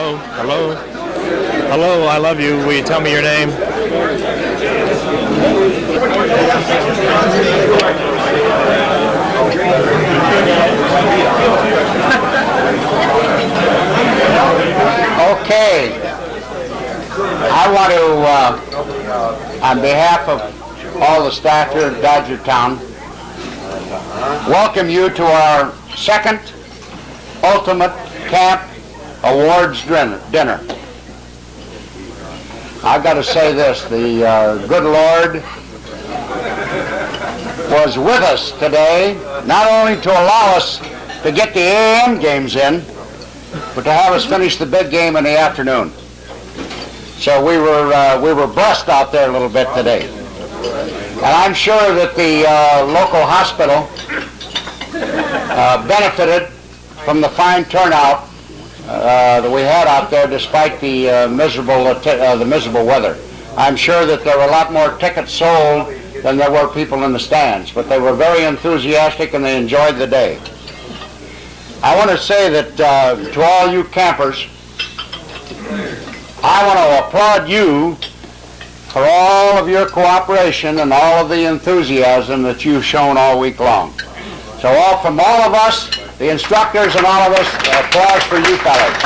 Hello? Hello? Hello, I love you. Will you tell me your name? Okay. I want to, on behalf of all the staff here at Dodgertown, welcome you to our second Ultimate Camp Awards dinner. I've got to say this, the good Lord was with us today, not only to allow us to get the AM games in, but to have us finish the big game in the afternoon. So we were blessed out there a little bit today. And I'm sure that the local hospital benefited from the fine turnout that we had out there despite the miserable weather. I'm sure that there were a lot more tickets sold than there were people in the stands, but they were very enthusiastic and they enjoyed the day. I want to say that to all you campers, I want to applaud you for all of your cooperation and all of the enthusiasm that you've shown all week long. So from all of us, the instructors and all of us, applause for you fellas.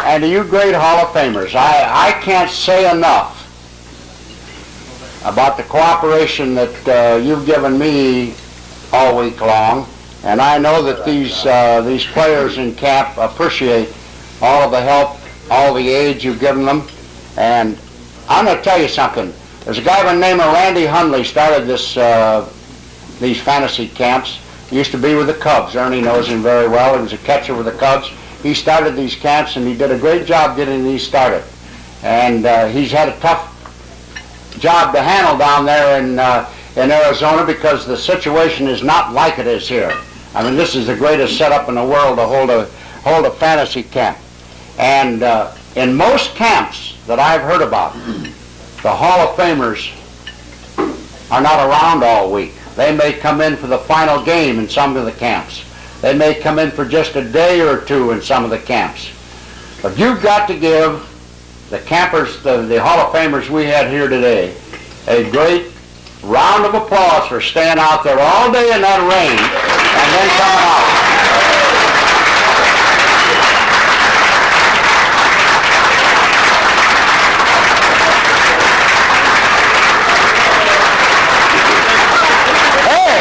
And to you great Hall of Famers, I can't say enough about the cooperation that you've given me all week long, and I know that these players in camp appreciate all of the help, all the aid you've given them. And I'm going to tell you something. There's a guy by the name of Randy Hundley started these fantasy camps. He used to be with the Cubs. Ernie knows him very well. He was a catcher with the Cubs. He started these camps, and he did a great job getting these started. And he's had a tough job to handle down there in Arizona because the situation is not like it is here. I mean, this is the greatest setup in the world to hold a fantasy camp. And in most camps that I've heard about, the Hall of Famers are not around all week. They may come in for the final game in some of the camps. They may come in for just a day or two in some of the camps. But you've got to give the campers, the Hall of Famers we had here today, a great round of applause for staying out there all day in that rain and then coming out. Hey!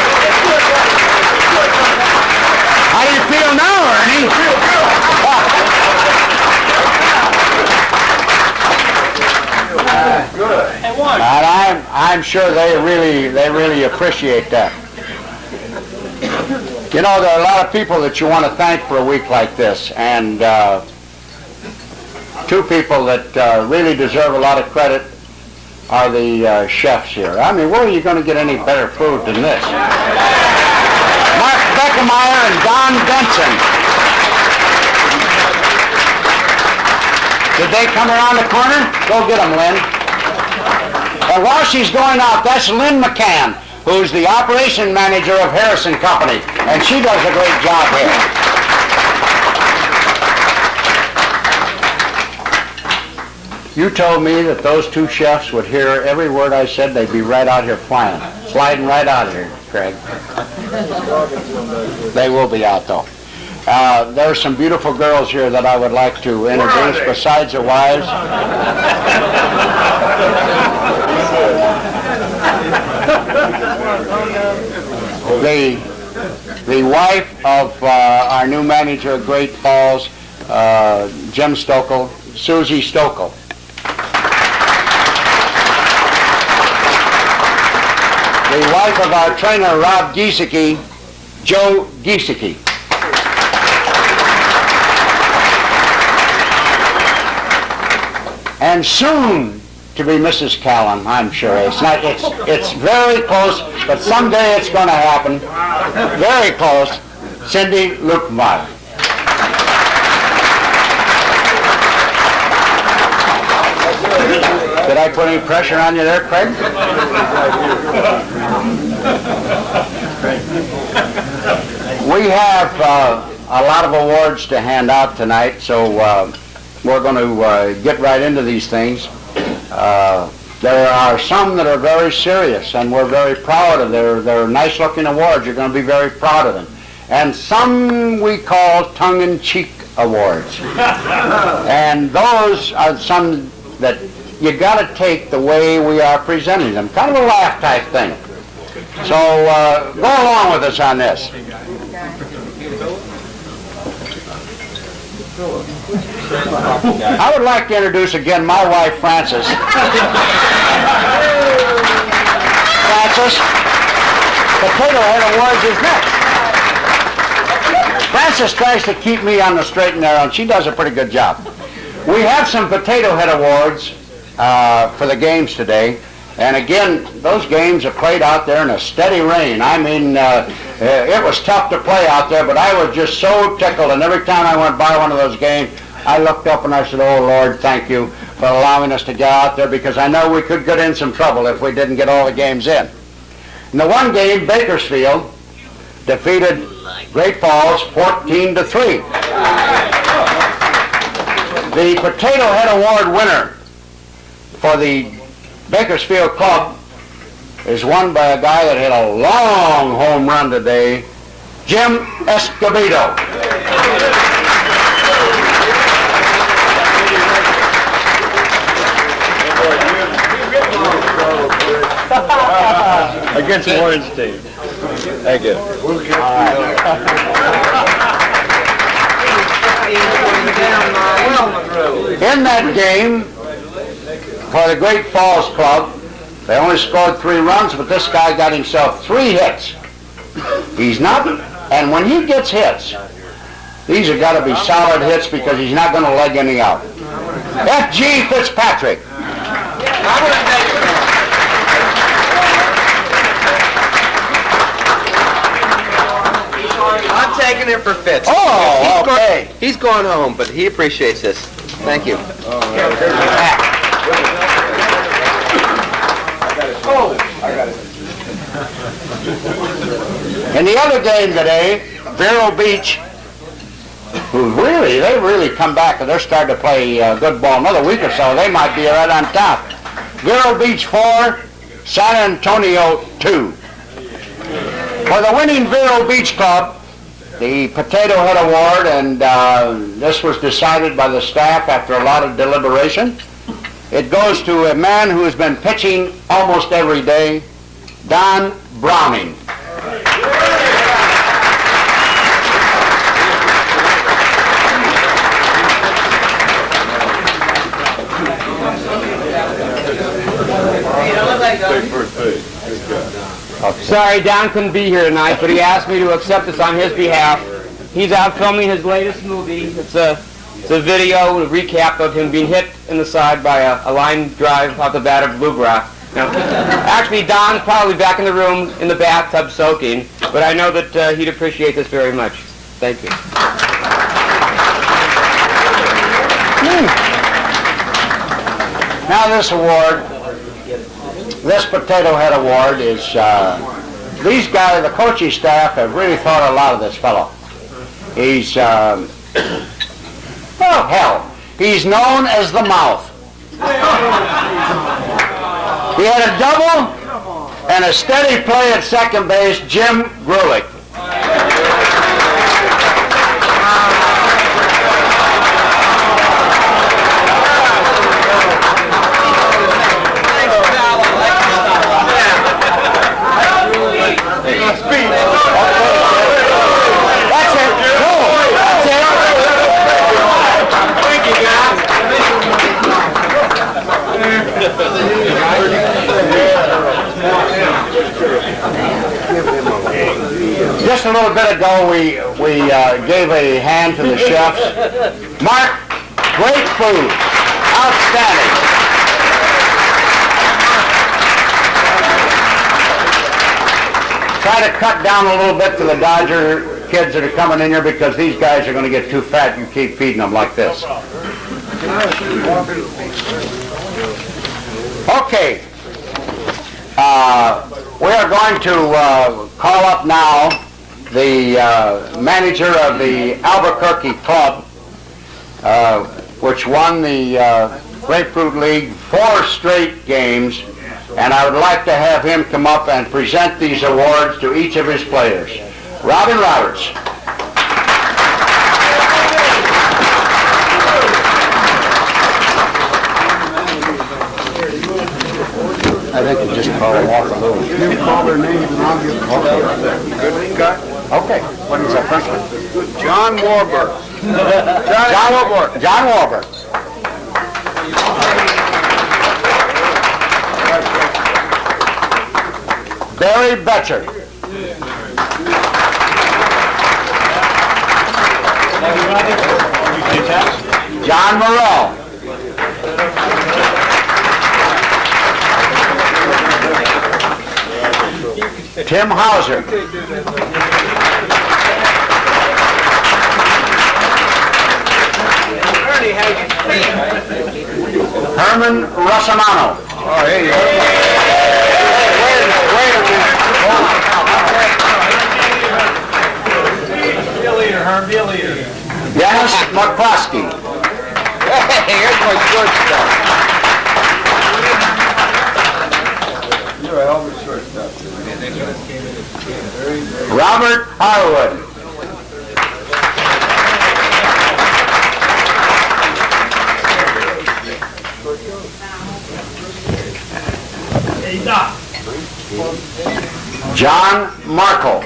How do you feel now, Ernie? Good. And I'm sure they really appreciate that. You know, there are a lot of people that you want to thank for a week like this, and two people that really deserve a lot of credit are the chefs here. I mean, where are you going to get any better food than this? Mark Beckemeyer and Don Benson. Did they come around the corner? Go get them, Lynn. And while she's going out, that's Lynn McCann, who's the operation manager of Harrison Company, and she does a great job here. You told me that those two chefs would hear every word I said. They'd be right out here flying, sliding right out of here, Craig. They will be out, though. There are some beautiful girls here that I would like to introduce besides their wives. The wife of our new manager of Great Falls, Jim Stokel, Susie Stokel. The wife of our trainer, Rob Giesecke, Joe Giesecke. And soon to be Mrs. Callan, I'm sure. It's very close, but someday it's going to happen. Very close. Cindy Lukemar. Did I put any pressure on you there, Craig? We have a lot of awards to hand out tonight, so we're going to get right into these things. There are some that are very serious, and we're very proud of. They're nice-looking awards. You're going to be very proud of them. And some we call tongue-in-cheek awards. And those are some that you got to take the way we are presenting them, kind of a laugh type thing. So go along with us on this. I would like to introduce again my wife, Frances. Frances, Potato Head Awards is next. Frances tries to keep me on the straight and narrow, and she does a pretty good job. We have some Potato Head Awards for the games today. And again, those games are played out there in a steady rain. I mean, it was tough to play out there, but I was just so tickled. And every time I went by one of those games, I looked up and I said, "Oh, Lord, thank you for allowing us to get out there, because I know we could get in some trouble if we didn't get all the games in." In the one game, Bakersfield defeated Great Falls 14-3. The Potato Head Award winner for the Bakersfield Club is won by a guy that hit a long home run today, Jim Escobedo. Against the Orange team. Thank you. In that game, for the Great Falls Club, they only scored 3 runs, but this guy got himself 3 hits. He's not, and when he gets hits, these have got to be solid hits, because he's not going to leg any out. F.G. Fitzpatrick. I'm taking it for Fitz. Oh, okay. He's going home, but he appreciates this. Thank you. In the other game today, Vero Beach, they really come back, and they're starting to play good ball. Another week or so, they might be right on top. Vero Beach 4, San Antonio 2. For the winning Vero Beach Club, the Potato Head Award, and this was decided by the staff after a lot of deliberation. It goes to a man who has been pitching almost every day, Don Browning. Sorry, Don couldn't be here tonight, but he asked me to accept this on his behalf. He's out filming his latest movie. It's a video, a recap of him being hit in the side by a line drive off the bat of Blue Rock. Now, actually, Don's probably back in the room in the bathtub soaking, but I know that he'd appreciate this very much. Thank you. Now this award, this Potato Head Award is, these guys, the coaching staff, have really thought a lot of this fellow. He's, well, hell, he's known as the Mouth. He had a double and a steady play at second base, Jim Grulich. Just a little bit ago, we gave a hand to the chefs. Mark, great food, outstanding. Try to cut down a little bit for the Dodger kids that are coming in here, because these guys are going to get too fat. You keep feeding them like this. Okay. We are going to call up now the manager of the Albuquerque club, which won the Grapefruit League 4 straight games, and I would like to have him come up and present these awards to each of his players. Robin Roberts. I think you just call them off a little. You call their names and I'll give them. Okay. Good guy? Okay. What is that first one? John Warburg. John Warburg. John Warburg. Barry Betcher. John Morrell. Tim Hauser. Herman Rossamano. Oh, hey, Wait a minute. Dennis McCloskey. Hey, here's my shortstop. You're a hell of a shortstop. Robert Harwood. John Markle.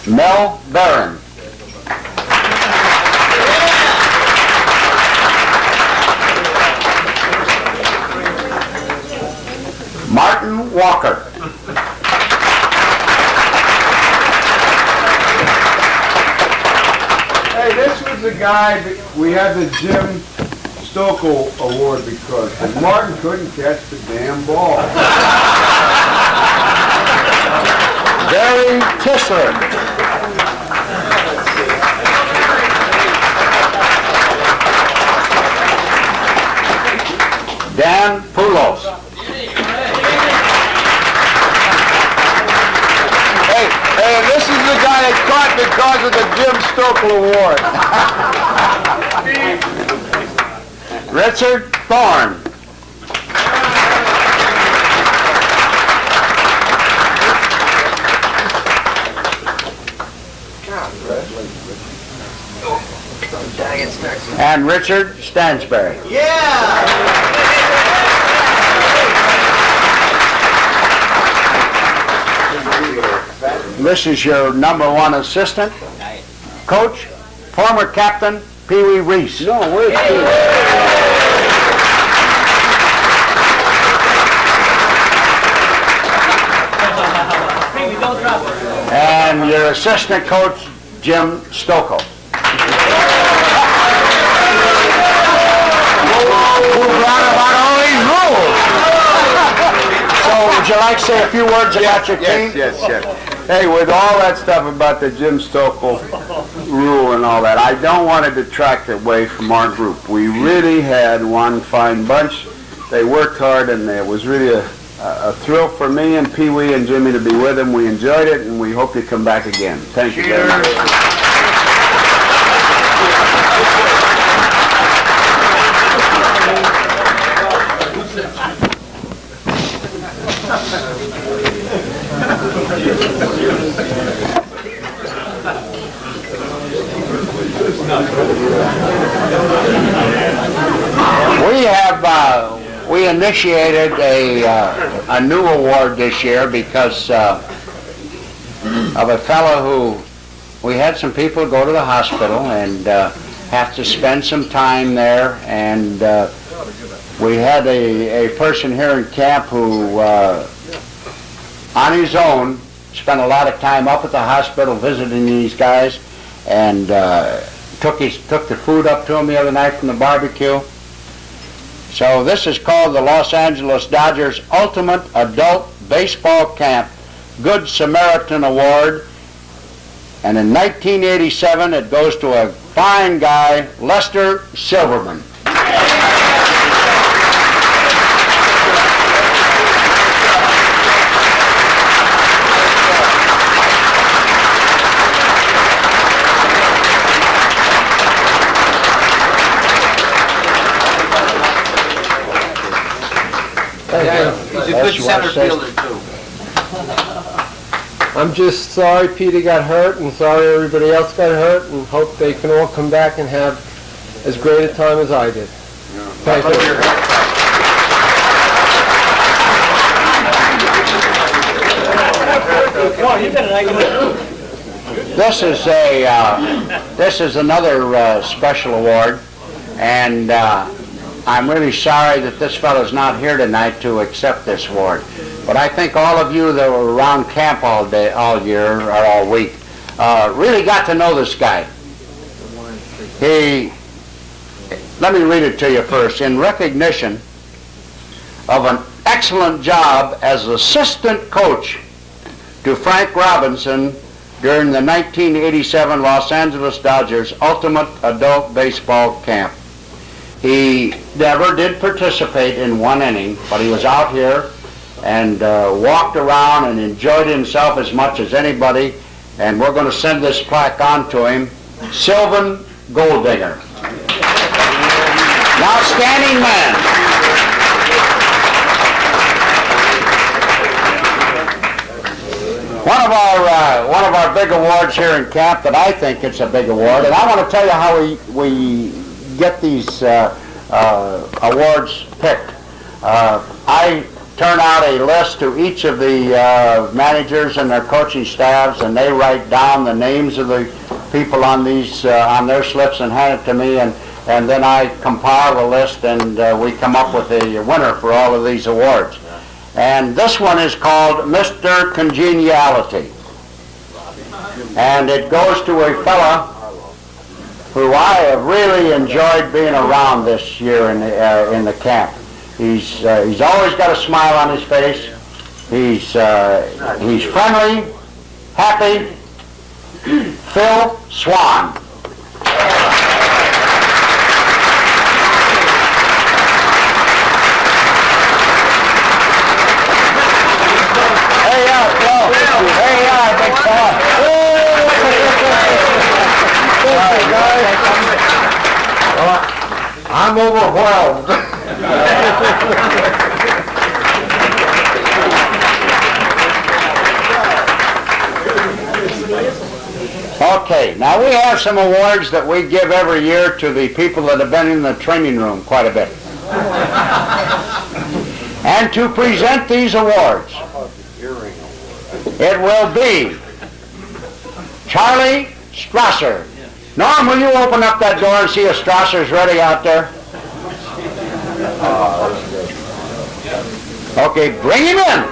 Mel Barron. Martin Walker. Hey, this was the guy that we had the Jim Stokel Award because Martin couldn't catch the damn ball. Gary Tisler. Dan Poulos. Hey, this is the guy that caught because of the Jim Stokel Award. Richard Thorne. And Richard Stansberry. This is your #1 assistant, coach, former captain, Pee Wee Reese. No, where's Pee? And your assistant coach, Jim Stokel. Who brought about all these rules? So would you like to say a few words about your team? Yes. Hey, with all that stuff about the Jim Stokel rule and all that, I don't want to detract away from our group. We really had one fine bunch. They worked hard, and it was really a thrill for me and Pee Wee and Jimmy to be with them. We enjoyed it, and we hope you come back again. Thank you very much. We initiated a new award this year because of a fellow who, we had some people go to the hospital and have to spend some time there, and we had a person here in camp who on his own spent a lot of time up at the hospital visiting these guys, and took the food up to him the other night from the barbecue. So this is called the Los Angeles Dodgers Ultimate Adult Baseball Camp Good Samaritan Award. And in 1987, it goes to a fine guy, Lester Silverman. He's a good center fielder, too. I'm just sorry Peter got hurt and sorry everybody else got hurt and hope they can all come back and have as great a time as I did. Thank you. This is another special award, and I'm really sorry that this fellow's not here tonight to accept this award. But I think all of you that were around camp all day, all year, or all week, really got to know this guy. Let me read it to you first. In recognition of an excellent job as assistant coach to Frank Robinson during the 1987 Los Angeles Dodgers Ultimate Adult Baseball Camp. He never did participate in one inning, but he was out here and walked around and enjoyed himself as much as anybody, and we're going to send this plaque on to him. Sylvan Goldinger. An outstanding man. One of our big awards here in camp that I think it's a big award, and I want to tell you how we get these awards picked. I turn out a list to each of the managers and their coaching staffs, and they write down the names of the people on these on their slips and hand it to me, and then I compile the list, and we come up with a winner for all of these awards. And this one is called Mr. Congeniality. And it goes to a fella who I have really enjoyed being around this year in the camp. He's always got a smile on his face. He's friendly, happy. Phil Swan. I'm overwhelmed. Okay, now we have some awards that we give every year to the people that have been in the training room quite a bit. And to present these awards, it will be Charlie Strasser. Norm, will you open up that door and see if Strasser's ready out there? Okay, bring him in.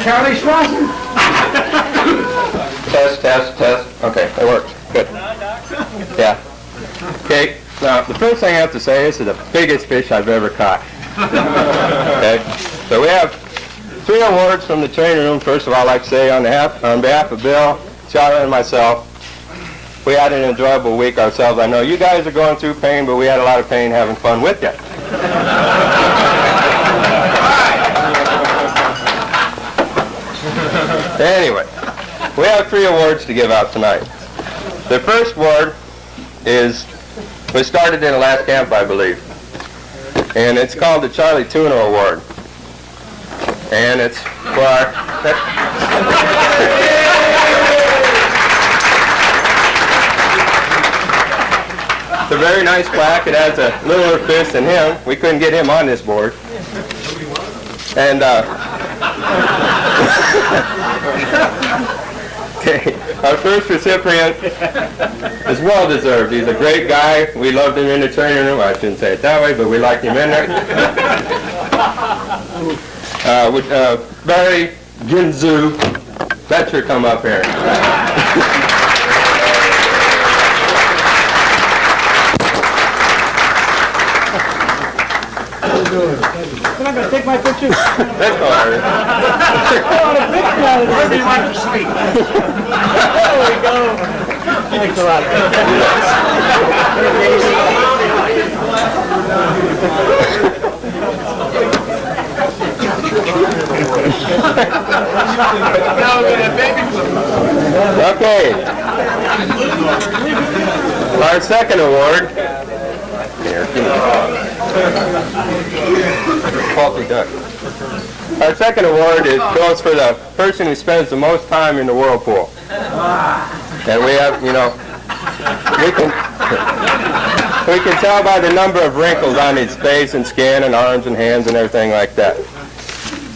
Charlie Strasser. Test. Okay, that works. Good. Yeah. Okay, now the first thing I have to say, this is the biggest fish I've ever caught. Okay, so we have 3 awards from the training room. First of all, I'd like to say on behalf of Bill, Charlie, and myself, we had an enjoyable week ourselves. I know you guys are going through pain, but we had a lot of pain having fun with you. Anyway, we have 3 awards to give out tonight. The first award we started in the last camp, I believe, and it's called the Charlie Tuna Award. And it's for our... It's a very nice plaque. It has a littler fish than him. We couldn't get him on this board. And okay, our first recipient is well deserved. He's a great guy. We loved him in the training room. I shouldn't say it that way, but we liked him in there. Would Barry Ginzu Fletcher come up here? You're not going to take my picture? That's all right. Where do you want to sleep? There we go. Thanks a lot. Okay. Our second award. Here, give me faulty duck. Our second award goes for the person who spends the most time in the whirlpool. And we have, we can tell by the number of wrinkles on his face and skin and arms and hands and everything like that.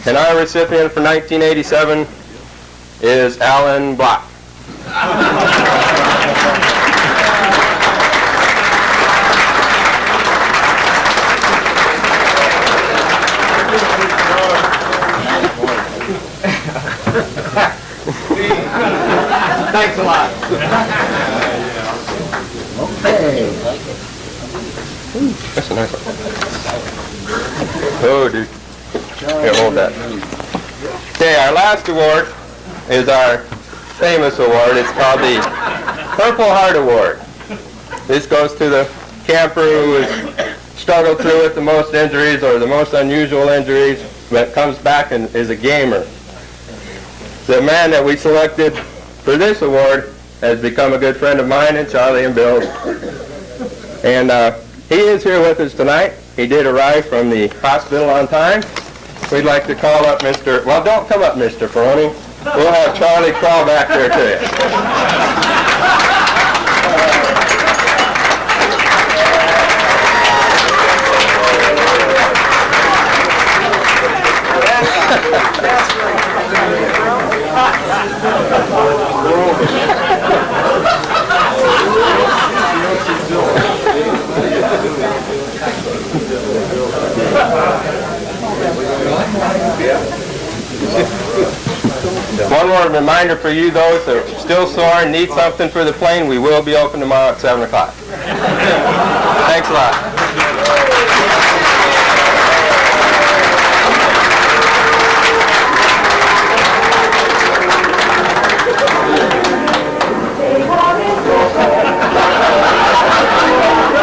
And our recipient for 1987 is Alan Block. Thanks a lot. Okay. That's a nice one. Oh, dude. Here, hold that. Okay, our last award is our famous award. It's called the Purple Heart Award. This goes to the camper who has struggled through with the most injuries or the most unusual injuries, but comes back and is a gamer. The man that we selected for this award has become a good friend of mine and Charlie and Bill's. And he is here with us tonight. He did arrive from the hospital on time. We'd like to call up Mr. Well, don't come up, Mr. Ferroni. We'll have Charlie crawl back there to you. One more reminder for you, those that are still sore and need something for the plane, we will be open tomorrow at 7 o'clock. Thanks a lot.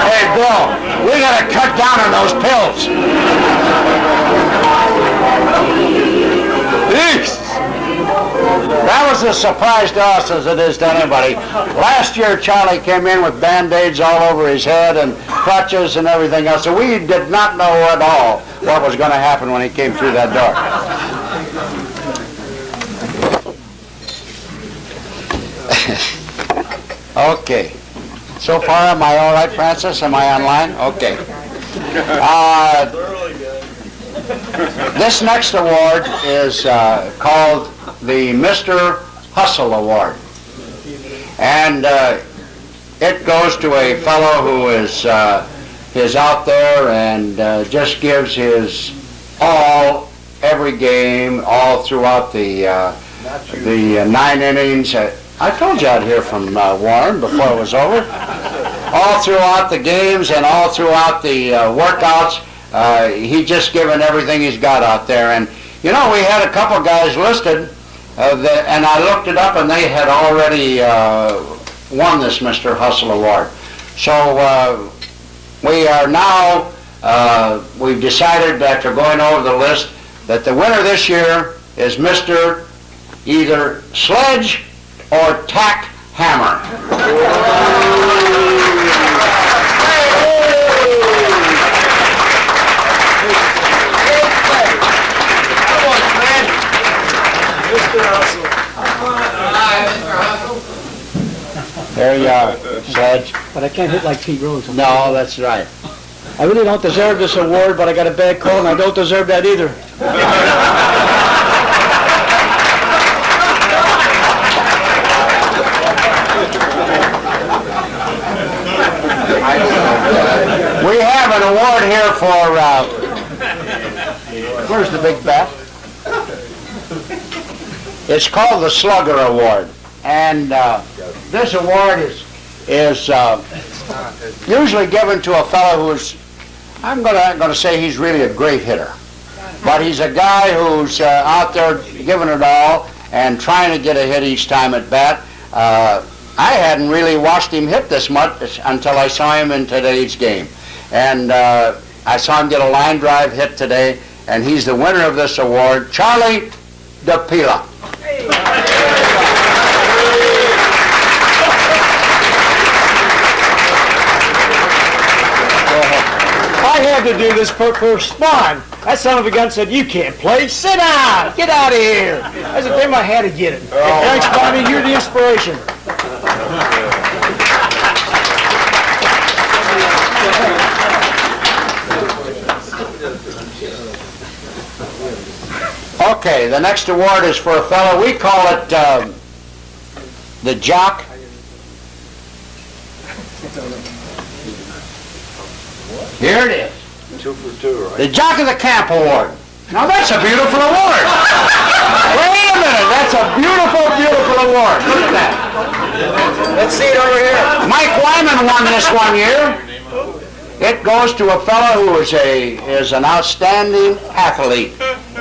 Hey, Bill, we got to cut down on those pills. That was a surprise to us as it is to anybody. Last year, Charlie came in with Band-Aids all over his head and crutches and everything else, so we did not know at all what was going to happen when he came through that door. Okay. So far, am I all right, Francis? Am I online? Okay. This next award is called the Mr. Hustle Award. And it goes to a fellow who is out there and just gives his all every game, all throughout the 9 innings. I told you I'd hear from Warren before it was over. All throughout the games and all throughout the workouts, he's just given everything he's got out there. And you know, we had a couple guys listed, and I looked it up, and they had already won this Mr. Hustle Award. So we are now, we've decided after going over the list that the winner this year is Mr. either Sledge or Tack Hammer. There you are, Sledge. But I can't hit like Pete Rose. No, that's right. I really don't deserve this award, but I got a bad cold, and I don't deserve that either. We have an award here for, where's the big bat? It's called the Slugger Award. And this award is usually given to a fellow who's, I'm going to say he's really a great hitter. But he's a guy who's out there giving it all and trying to get a hit each time at bat. I hadn't really watched him hit this much until I saw him in today's game. And I saw him get a line drive hit today, and he's the winner of this award, Charlie DePila. I had to do this for Spawn. That son of a gun said, "You can't play. Sit down. Get out of here." I said, "Damn, I had to get it." Thanks, Bobby. You're the inspiration. Okay, the next award is for a fellow, we call it the Jock. Here it is. 2 for 2, right? The Jock of the Camp Award. Now that's a beautiful award. Wait a minute, that's a beautiful, beautiful award. Look at that. Let's see it over here. Mike Wyman won this one year. It goes to a fellow who is an outstanding athlete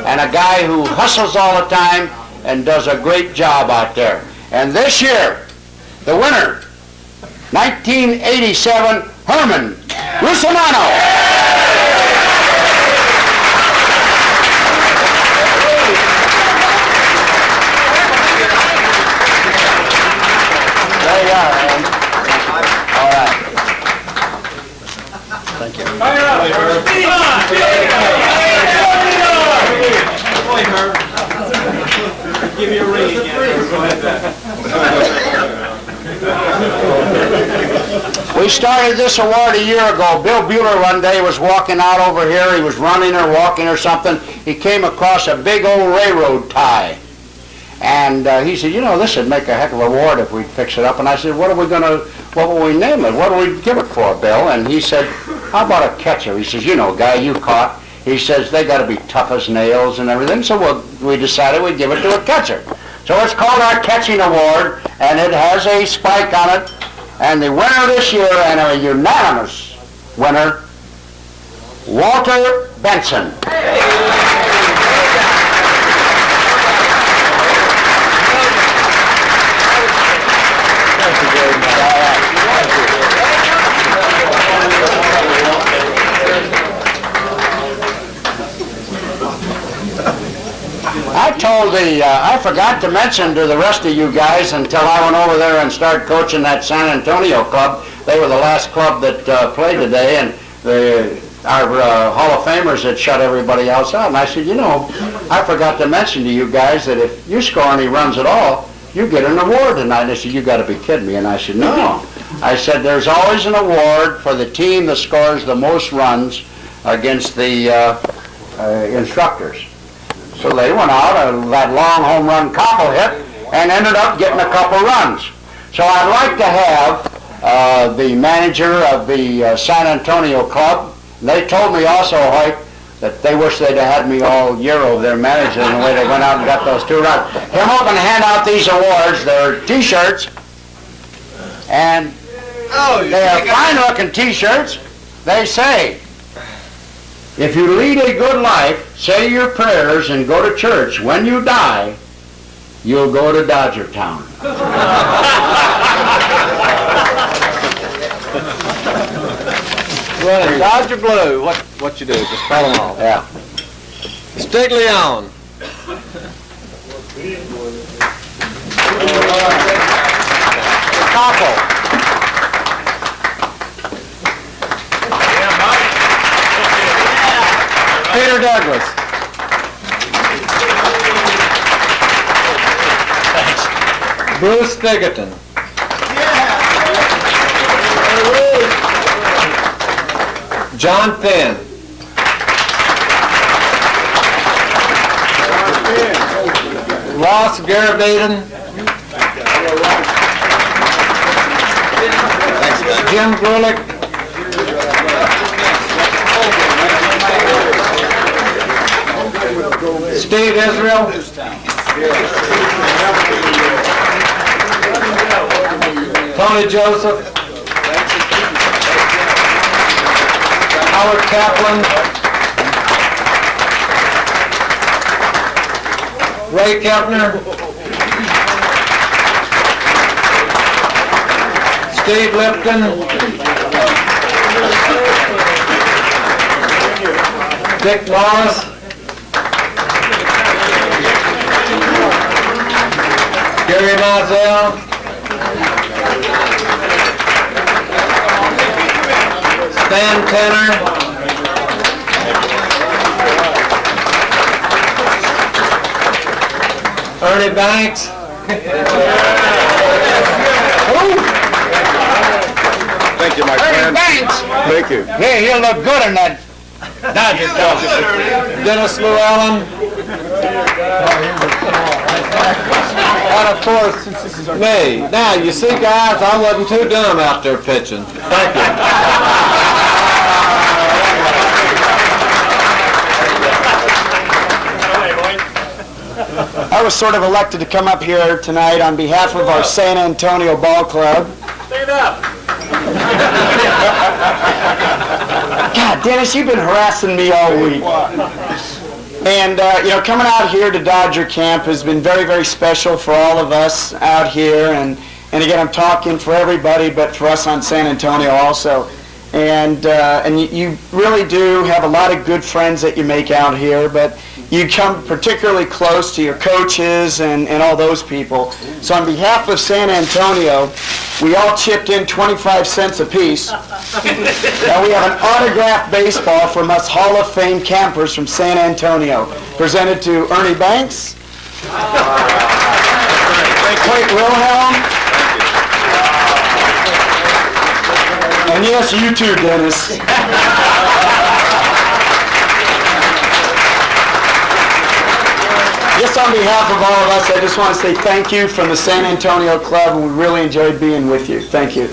and a guy who hustles all the time and does a great job out there. And this year, the winner, 1987, Herman Russolano. There you are, man. All right. Thank you. Give me a ring again. We started this award a year ago. Bill Bueller one day was walking out over here. He was running or walking or something. He came across a big old railroad tie. And he said, "You know, this would make a heck of a award if we'd fix it up." And I said, what will we name it? What do we give it for, Bill? And he said, "How about a catcher?" He says, "You know, guy you caught." He says, "They got to be tough as nails and everything." So we decided we'd give it to a catcher. So it's called our Catching Award, and it has a spike on it. And the winner this year, and a unanimous winner, Walter Benson. I forgot to mention to the rest of you guys until I went over there and started coaching that San Antonio club. They were the last club that played today, and our Hall of Famers had shut everybody else out. And I said, "You know, I forgot to mention to you guys that if you score any runs at all, you get an award tonight." And they said, "You got to be kidding me." And I said, "No." I said, "There's always an award for the team that scores the most runs against the instructors." So they went out, that long home run Koppel hit, and ended up getting a couple runs. So I'd like to have the manager of the San Antonio club. They told me also, Hoyt, that they wish they'd have had me all year over there managing the way they went out and got those 2 runs. Come up and hand out these awards. They're T-shirts, and they are fine-looking T-shirts. They say, "If you lead a good life, say your prayers and go to church. When you die, you'll go to Dodgertown." Well, Dodger Blue, what you do, just spell them all. Yeah. Stiglione. Koppel. Peter Douglas. Bruce Thigerton. John Finn. Ross Garabaden. Jim Grulick. Steve Israel. Tony Joseph. Howard Kaplan. Ray Kepner. Steve Lipton. Dick Wallace. Gary Mizell. Stan Tenner. Ernie Banks. Thank you, my friend. Thank you. Hey, he'll look good in that Dodgertown. Dennis Llewellyn. And of course, me. Now, you see, guys, I wasn't too dumb out there pitching. Thank you. I was sort of elected to come up here tonight on behalf of our San Antonio Ball Club. Stand up. God, Dennis, you've been harassing me all week. And, coming out here to Dodger Camp has been very, very special for all of us out here. And again, I'm talking for everybody, but for us on San Antonio also. And you really do have a lot of good friends that you make out here, but you come particularly close to your coaches and all those people. So on behalf of San Antonio, we all chipped in 25 cents apiece. Now we have an autographed baseball from us Hall of Fame campers from San Antonio, presented to Ernie Banks, Clayt Wilhelm, and yes, you too, Dennis. Just on behalf of all of us, I just want to say thank you from the San Antonio Club, and we really enjoyed being with you. Thank you.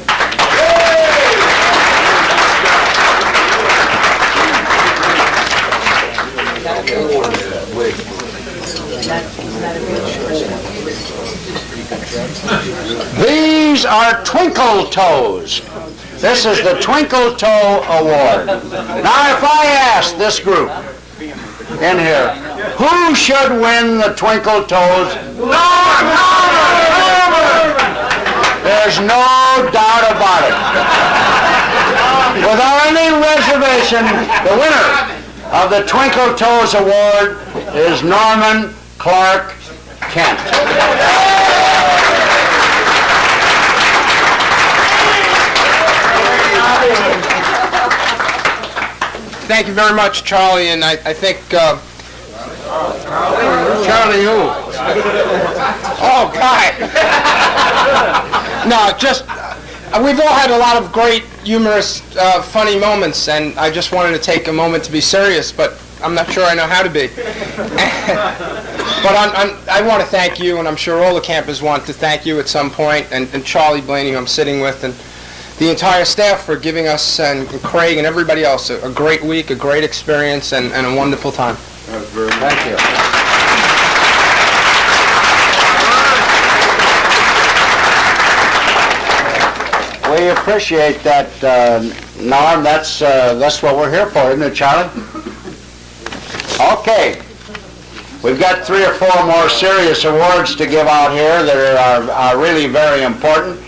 These are Twinkle Toes. This is the Twinkle Toe Award. Now, if I ask this group in here, who should win the Twinkle Toes? There's no doubt about it. Without any reservation, the winner of the Twinkle Toes Award is Norman Clark Kent. Thank you very much, Charlie, and I think... Charlie who? Oh, Guy. No, just... we've all had a lot of great, humorous, funny moments, and I just wanted to take a moment to be serious, but I'm not sure I know how to be. But I want to thank you, and I'm sure all the campers want to thank you at some point, and Charlie Blaney, who I'm sitting with, and the entire staff for giving us, and Craig and everybody else, a great week, a great experience, and a wonderful time. Thank you. We appreciate that, Norm. That's what we're here for, isn't it, Charlie? Okay. We've got 3 or 4 more serious awards to give out here that are really very important.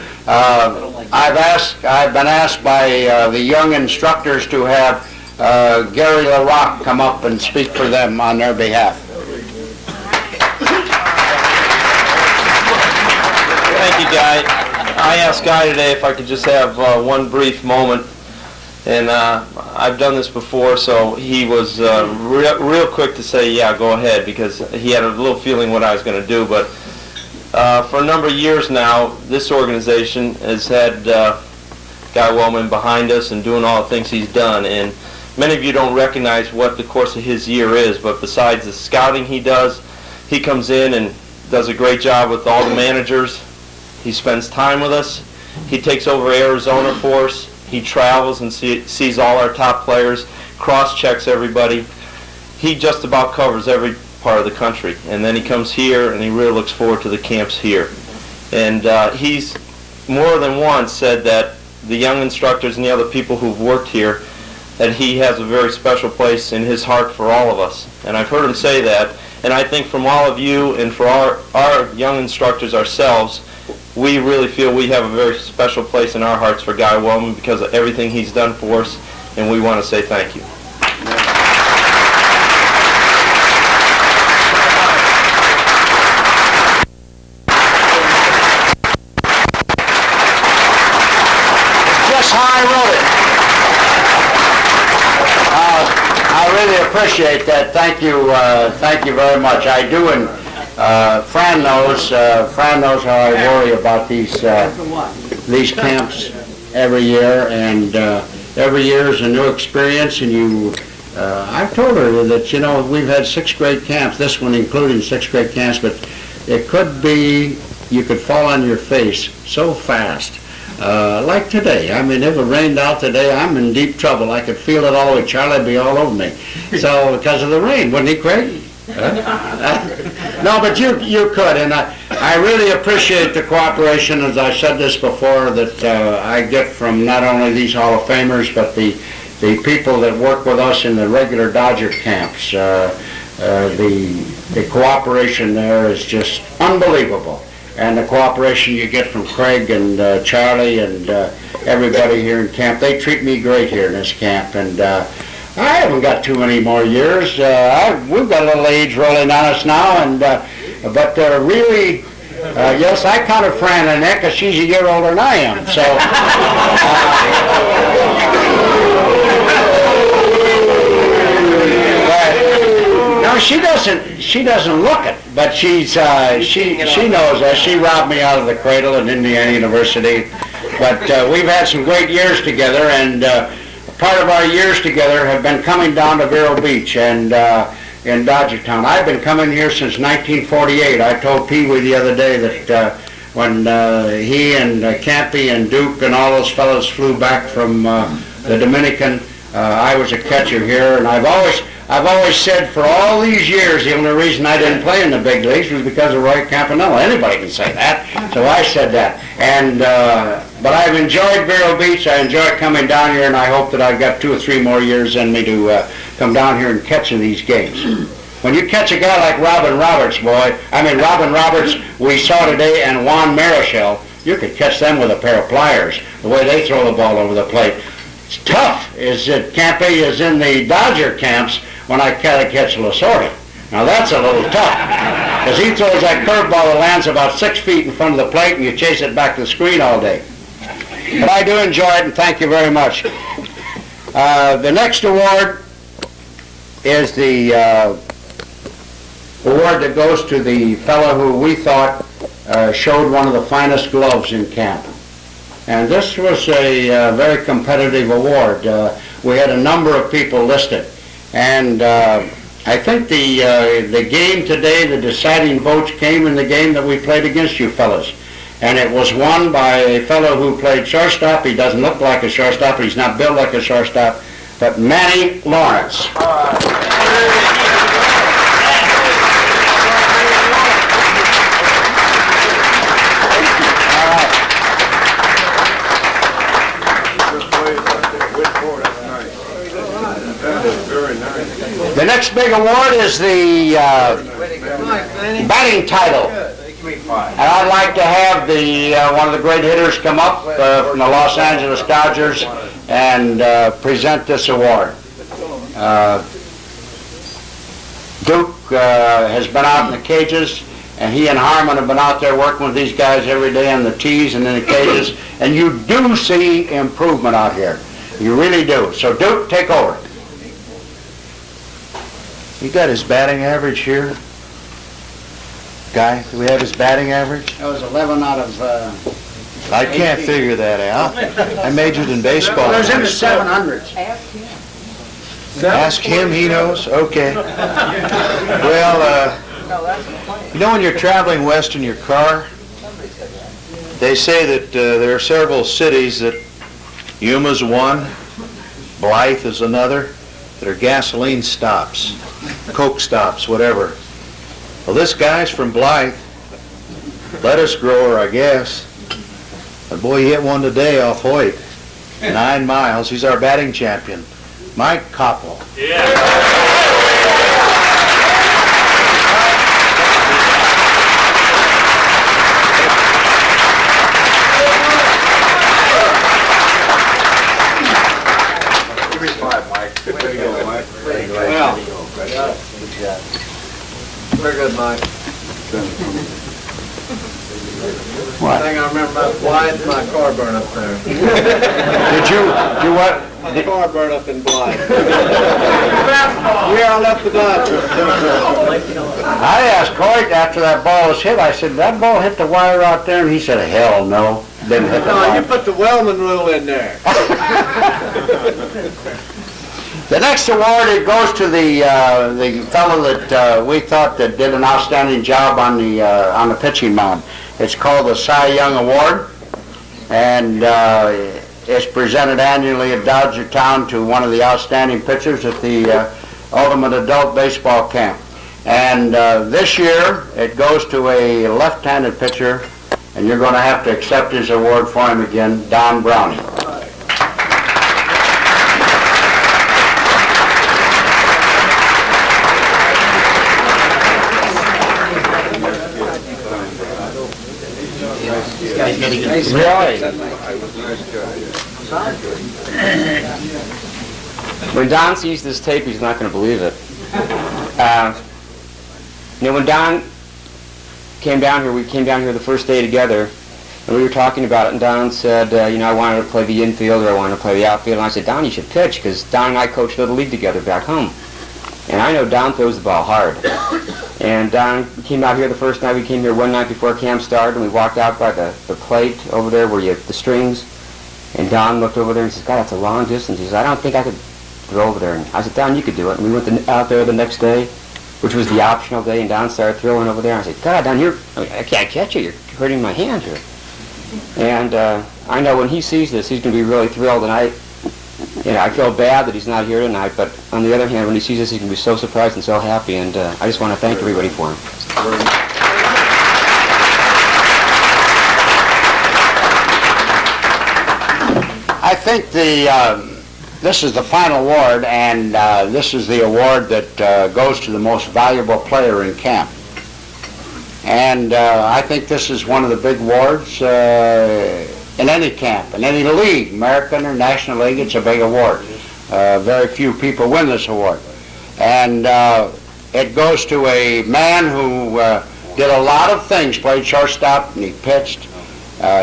I've been asked by the young instructors to have Gary LaRock come up and speak for them on their behalf. Thank you, Guy. I asked Guy today if I could just have one brief moment, and I've done this before, so he was real quick to say, yeah, go ahead, because he had a little feeling what I was going to do, but for a number of years now, this organization has had Guy Wellman behind us and doing all the things he's done, and many of you don't recognize what the course of his year is, but besides the scouting he does, he comes in and does a great job with all the managers. He spends time with us. He takes over Arizona for us. He travels and sees all our top players, cross-checks everybody. He just about covers every part of the country. And then he comes here, and he really looks forward to the camps here. And he's more than once said that the young instructors and the other people who've worked here, that he has a very special place in his heart for all of us. And I've heard him say that. And I think from all of you and for our young instructors ourselves, we really feel we have a very special place in our hearts for Guy Wellman because of everything he's done for us, and we want to say thank you. Just how I wrote it. I really appreciate that. Thank you very much. I do, and Fran knows how I worry about these camps every year, and every year is a new experience. And I've told her that we've had 6 great camps, this one including 6 great camps, but it could be you could fall on your face so fast. Like today. I mean, if it rained out today, I'm in deep trouble. I could feel it all the way. Charlie'd be all over me. So, because of the rain, wouldn't he, Craig? No, but you could, and I really appreciate the cooperation, as I said this before, that I get from not only these Hall of Famers, but the people that work with us in the regular Dodger camps. The cooperation there is just unbelievable. And the cooperation you get from Craig and Charlie and everybody here in camp. They treat me great here in this camp, and I haven't got too many more years. We've got a little age rolling on us now, and but really, yes, I counted Fran in that because she's a year older than I am. So. No, she doesn't look it, but she knows that. She robbed me out of the cradle at Indiana University, but we've had some great years together, and part of our years together have been coming down to Vero Beach and in Dodgertown. I've been coming here since 1948. I told Pee Wee the other day that when he and Campy and Duke and all those fellows flew back from the Dominican, I was a catcher here, and I've always said for all these years the only reason I didn't play in the big leagues was because of Roy Campanella. Anybody can say that, so I said that. And but I've enjoyed Vero Beach. I enjoy coming down here, and I hope that I've got 2 or 3 more years in me to come down here and catch in these games. When you catch a guy like Robin Roberts, Robin Roberts we saw today, and Juan Marichal, you could catch them with a pair of pliers, the way they throw the ball over the plate. It's tough is that Campy is in the Dodger camps when I catch Lasorda. Now that's a little tough, because he throws that curveball that lands about 6 feet in front of the plate, and you chase it back to the screen all day. But I do enjoy it, and thank you very much. The next award is the award that goes to the fellow who we thought showed one of the finest gloves in camp. And this was a very competitive award. We had a number of people listed. And I think the game today, the deciding votes came in the game that we played against you fellas. And it was won by a fellow who played shortstop. He doesn't look like a shortstop. He's not built like a shortstop. But Manny Lawrence. The next big award is the batting title. And I'd like to have one of the great hitters come up from the Los Angeles Dodgers and present this award. Duke has been out in the cages, and he and Harmon have been out there working with these guys every day on the tees and in the cages, and you do see improvement out here. You really do. So Duke, take over. You got his batting average here? Guy, do we have his batting average? That was 11 out of... I can't figure that out. I majored in baseball. Well, it was in the 700s. Ask him, he knows? Okay. Well, you know when you're traveling west in your car, they say that there are several cities that, Yuma's one, Blythe is another, that are gasoline stops, Coke stops, whatever. Well, this guy's from Blythe. Lettuce grower, I guess. But boy, he hit one today off Hoyt. 9 miles. He's our batting champion. Mike Koppel. Very good, Mike. What? Thing I remember about Blythe, my car burned up there. Did you do what? My car burned up in Blythe. Yeah, I left the Dodgers. I asked Hoyt after that ball was hit, I said, that ball hit the wire out there? And he said, hell no, didn't hit the No, you wire. put the Wellman rule in there. The next award, it goes to the fellow that we thought that did an outstanding job on the pitching mound. It's called the Cy Young Award, and it's presented annually at Dodgertown to one of the outstanding pitchers at the Ultimate Adult Baseball Camp. And this year, it goes to a left-handed pitcher, and you're going to have to accept his award for him again, Don Browning. Really? When Don sees this tape, he's not going to believe it. When Don came down here, we came down here the first day together, and we were talking about it, and Don said, I wanted to play the infield, or I wanted to play the outfield, and I said, Don, you should pitch, because Don and I coached Little League together back home. And I know Don throws the ball hard. And Don came out here the first night. We came here one night before camp started, and we walked out by the plate over there where you have the strings. And Don looked over there and says, God, that's a long distance. He says, I don't think I could throw over there. And I said, Don, you could do it. And we went out there the next day, which was the optional day, and Don started throwing over there. I said, God, Don, I can't catch you. You're hurting my hand here. And I know when he sees this, he's going to be really thrilled. And I feel bad that he's not here tonight, but on the other hand, when he sees this, he's going to be so surprised and so happy, and I just want to thank everybody for him. I think this is the final award, and this is the award that goes to the most valuable player in camp. And I think this is one of the big awards in any camp, in any league, American or National League. It's a big award. Very few people win this award. And it goes to a man who did a lot of things, played shortstop, and he pitched.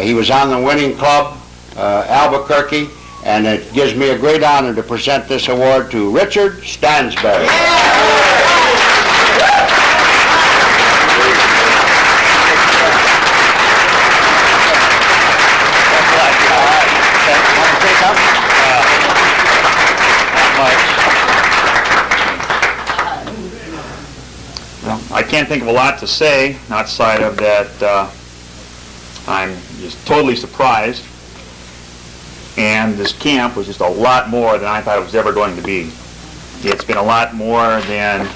He was on the winning club, Albuquerque, and it gives me a great honor to present this award to Richard Stansberry. I can't think of a lot to say outside of that I'm just totally surprised, and this camp was just a lot more than I thought it was ever going to be. It's been a lot more than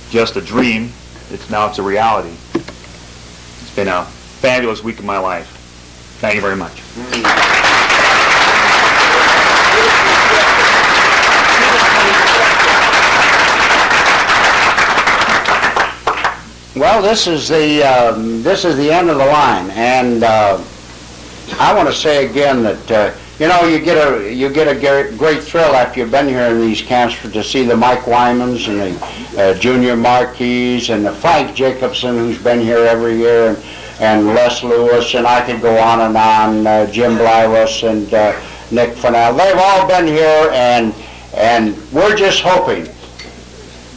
just a dream. Now it's a reality. It's been a fabulous week of my life. Thank you very much. Well, this is the end of the line, and I want to say again that you get a great thrill after you've been here in these camps to see the Mike Wymans and the Junior Marquis and the Frank Jacobson, who's been here every year, and Les Lewis, and I could go on, Jim Blywus and Nick Fennell. They've all been here, and we're just hoping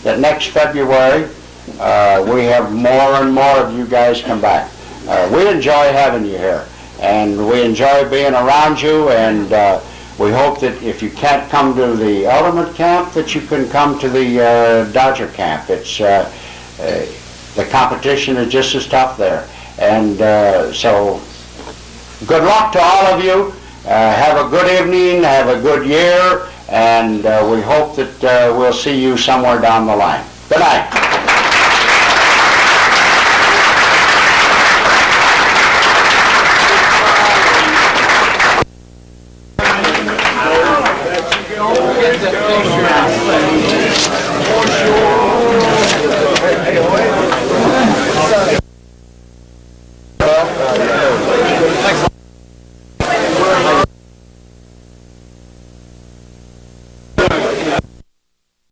that next February we have more and more of you guys come back. We enjoy having you here, and we enjoy being around you, and we hope that if you can't come to the Ultimate Camp, that you can come to the Dodger Camp. It's the competition is just as tough there, and so good luck to all of you. Have a good evening, have a good year, and we hope that we'll see you somewhere down the line. Good night.